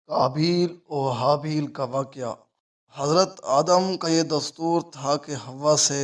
قابیل و حابیل کا واقعہ۔ حضرت آدم کا یہ دستور تھا کہ حوا سے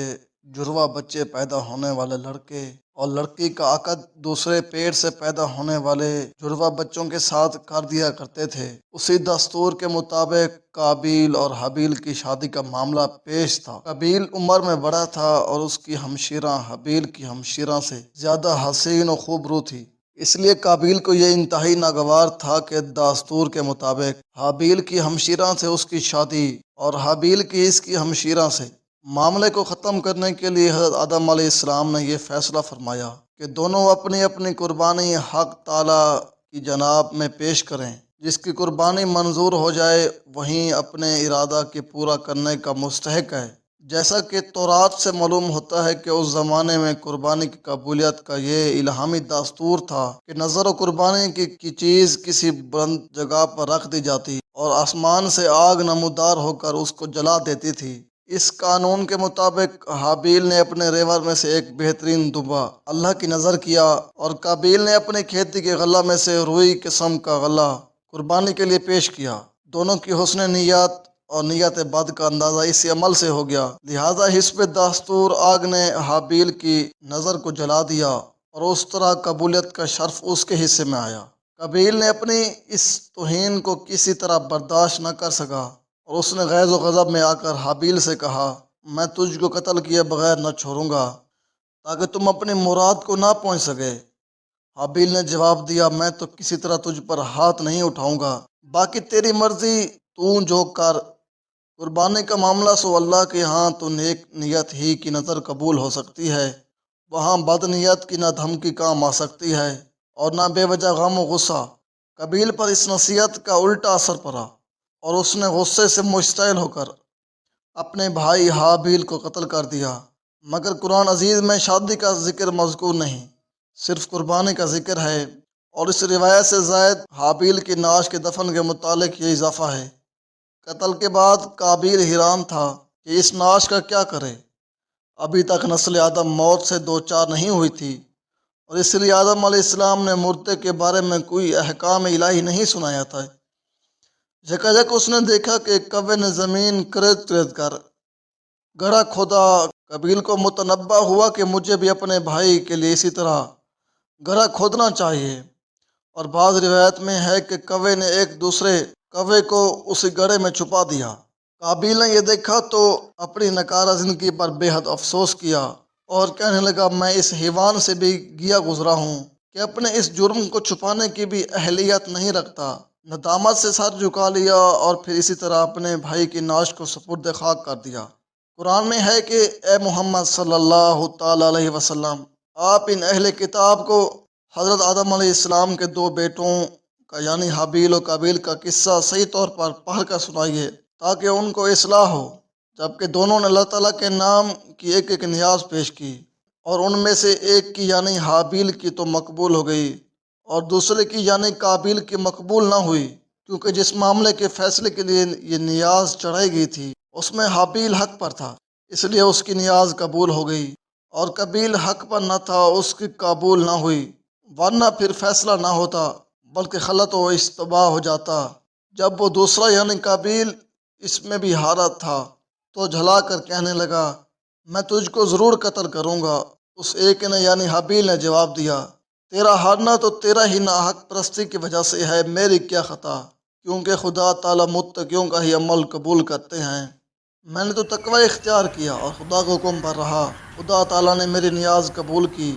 جڑواں بچے پیدا ہونے والے لڑکے اور لڑکی کا عقد دوسرے پیٹ سے پیدا ہونے والے جڑواں بچوں کے ساتھ کر دیا کرتے تھے۔ اسی دستور کے مطابق قابیل اور حابیل کی شادی کا معاملہ پیش تھا۔ قابیل عمر میں بڑا تھا اور اس کی ہمشیرہ حابیل کی ہمشیرہ سے زیادہ حسین و خوبرو تھی۔ اس لیے قابیل کو یہ انتہائی ناگوار تھا کہ دستور کے مطابق حابیل کی ہمشیرہ سے اس کی شادی اور حابیل کی اس کی ہمشیرہ سے۔ معاملے کو ختم کرنے کے لیے حضرت آدم علیہ السلام نے یہ فیصلہ فرمایا کہ دونوں اپنی اپنی قربانی حق تعالیٰ کی جناب میں پیش کریں۔ جس کی قربانی منظور ہو جائے وہیں اپنے ارادہ کے پورا کرنے کا مستحق ہے۔ جیسا کہ تورات سے معلوم ہوتا ہے کہ اس زمانے میں قربانی کی قبولیت کا یہ الہامی دستور تھا کہ نظر و قربانی کی چیز کسی بلند جگہ پر رکھ دی جاتی اور آسمان سے آگ نمودار ہو کر اس کو جلا دیتی تھی۔ اس قانون کے مطابق حابیل نے اپنے ریور میں سے ایک بہترین دبا اللہ کی نظر کیا اور قابیل نے اپنے کھیتی کے غلہ میں سے روئی قسم کا غلہ قربانی کے لیے پیش کیا۔ دونوں کی حسن نیت اور نیت بد کا اندازہ اسی عمل سے ہو گیا، لہذا حسب دستور آگ نے حابیل کی نظر کو جلا دیا اور اس طرح قبولیت کا شرف اس کے حصے میں آیا۔ قابیل نے اپنی اس توہین کو کسی طرح برداشت نہ کر سکا اور اس نے غیظ و غضب میں آ کر حابیل سے کہا، میں تجھ کو قتل کیے بغیر نہ چھوڑوں گا تاکہ تم اپنی مراد کو نہ پہنچ سکے۔ حابیل نے جواب دیا، میں تو کسی طرح تجھ پر ہاتھ نہیں اٹھاؤں گا، باقی تیری مرضی، تو جو کر۔ قربانی کا معاملہ سو اللہ کے ہاں تو نیک نیت ہی کی نظر قبول ہو سکتی ہے، وہاں بد نیت کی نہ دھمکی کام آ سکتی ہے اور نہ بے وجہ غم و غصہ۔ قابیل پر اس نصیحت کا الٹا اثر پڑا اور اس نے غصے سے مشتعل ہو کر اپنے بھائی حابیل کو قتل کر دیا، مگر قرآن عزیز میں شادی کا ذکر مذکور نہیں، صرف قربانی کا ذکر ہے، اور اس روایت سے زائد حابیل کی نعش کے دفن کے متعلق یہ اضافہ ہے۔ قتل کے بعد قابیل حیران تھا کہ اس نعش کا کیا کرے، ابھی تک نسل آدم موت سے دوچار نہیں ہوئی تھی اور اس لیے آدم علیہ السلام نے مردے کے بارے میں کوئی احکام الہی نہیں سنایا تھا۔ یکایک اس نے دیکھا کہ ایک کوے نے زمین کرید کرید کر گڑھا کھودا۔ قابیل کو متنبہ ہوا کہ مجھے بھی اپنے بھائی کے لیے اسی طرح گڑھا کھودنا چاہیے، اور بعض روایت میں ہے کہ کوے نے ایک دوسرے کوے کو اسی گڑھے میں چھپا دیا۔ قابیل نے یہ دیکھا تو اپنی نکارہ زندگی پر بے حد افسوس کیا اور کہنے لگا، میں اس حیوان سے بھی گیا گزرا ہوں کہ اپنے اس جرم کو چھپانے کی بھی اہلیت نہیں رکھتا۔ ندامت سے سر جھکا لیا اور پھر اسی طرح اپنے بھائی کی نعش کو سپرد خاک کر دیا۔ قرآن میں ہے کہ اے محمد صلی اللہ تعالیٰ علیہ وسلم، آپ ان اہل کتاب کو حضرت آدم علیہ السلام کے دو بیٹوں کا یعنی حابیل و قابیل کا قصہ صحیح طور پر پڑھ کر سنائیے تاکہ ان کو اصلاح ہو۔ جبکہ دونوں نے اللہ تعالیٰ کے نام کی ایک ایک نیاز پیش کی اور ان میں سے ایک کی یعنی حابیل کی تو مقبول ہو گئی اور دوسرے کی یعنی قابیل کی مقبول نہ ہوئی، کیونکہ جس معاملے کے فیصلے کے لیے یہ نیاز چڑھائی گئی تھی اس میں حابیل حق پر تھا، اس لیے اس کی نیاز قبول ہو گئی، اور قابیل حق پر نہ تھا، اس کی قبول نہ ہوئی، ورنہ پھر فیصلہ نہ ہوتا بلکہ خلط و اشتباہ ہو جاتا۔ جب وہ دوسرا یعنی قابیل اس میں بھی ہارا تھا تو جھلا کر کہنے لگا، میں تجھ کو ضرور قتل کروں گا۔ اس ایک نے یعنی حابیل نے جواب دیا، تیرا ہارنا تو تیرا ہی ناحق پرستی کی وجہ سے ہے، میری کیا خطا، کیونکہ خدا تعالیٰ متقیوں کا ہی عمل قبول کرتے ہیں۔ میں نے تو تقوی اختیار کیا اور خدا کے حکم پر رہا، خدا تعالیٰ نے میری نیاز قبول کی۔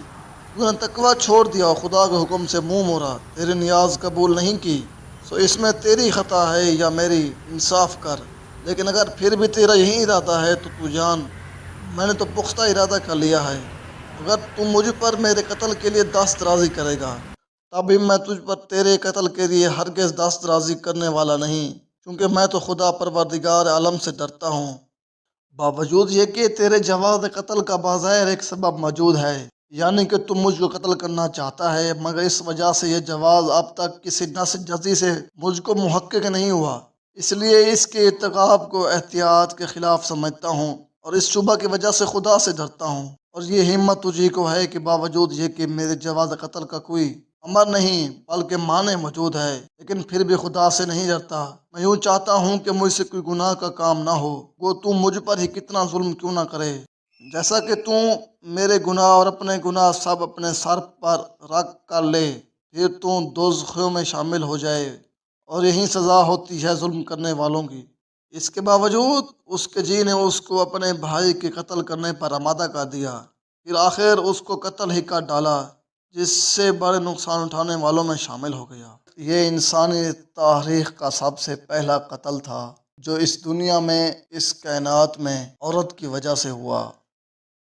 تو نے تقوی چھوڑ دیا اور خدا کے حکم سے منہ موڑا، تیری نیاز قبول نہیں کی، سو اس میں تیری خطا ہے یا میری، انصاف کر۔ لیکن اگر پھر بھی تیرا یہی ارادہ ہے تو جان، میں نے تو پختہ ارادہ کر لیا ہے، اگر تم مجھ پر میرے قتل کے لیے دست درازی کرے گا تب بھی میں تجھ پر تیرے قتل کے لیے ہرگز دست درازی کرنے والا نہیں، کیونکہ میں تو خدا پروردگار عالم سے ڈرتا ہوں۔ باوجود یہ کہ تیرے جواز قتل کا بظاہر ایک سبب موجود ہے، یعنی کہ تم مجھ کو قتل کرنا چاہتا ہے، مگر اس وجہ سے یہ جواز اب تک کسی نص جزی سے مجھ کو محقق نہیں ہوا، اس لیے اس کے ارتکاب کو احتیاط کے خلاف سمجھتا ہوں اور اس شبہ کی وجہ سے خدا سے ڈرتا ہوں، اور یہ ہمت تجھی کو ہے کہ باوجود یہ کہ میرے جواز قتل کا کوئی امر نہیں بلکہ معنی موجود ہے، لیکن پھر بھی خدا سے نہیں ڈرتا۔ میں یوں چاہتا ہوں کہ مجھ سے کوئی گناہ کا کام نہ ہو، گو تو مجھ پر ہی کتنا ظلم کیوں نہ کرے، جیسا کہ تو میرے گناہ اور اپنے گناہ سب اپنے سر پر رکھ کر لے، پھر تو دوزخیوں میں شامل ہو جائے، اور یہی سزا ہوتی ہے ظلم کرنے والوں کی۔ اس کے باوجود اس کے جی نے اس کو اپنے بھائی کے قتل کرنے پر آمادہ کر دیا، پھر آخر اس کو قتل ہی کر ڈالا، جس سے بڑے نقصان اٹھانے والوں میں شامل ہو گیا۔ یہ انسانی تاریخ کا سب سے پہلا قتل تھا جو اس دنیا میں، اس کائنات میں عورت کی وجہ سے ہوا۔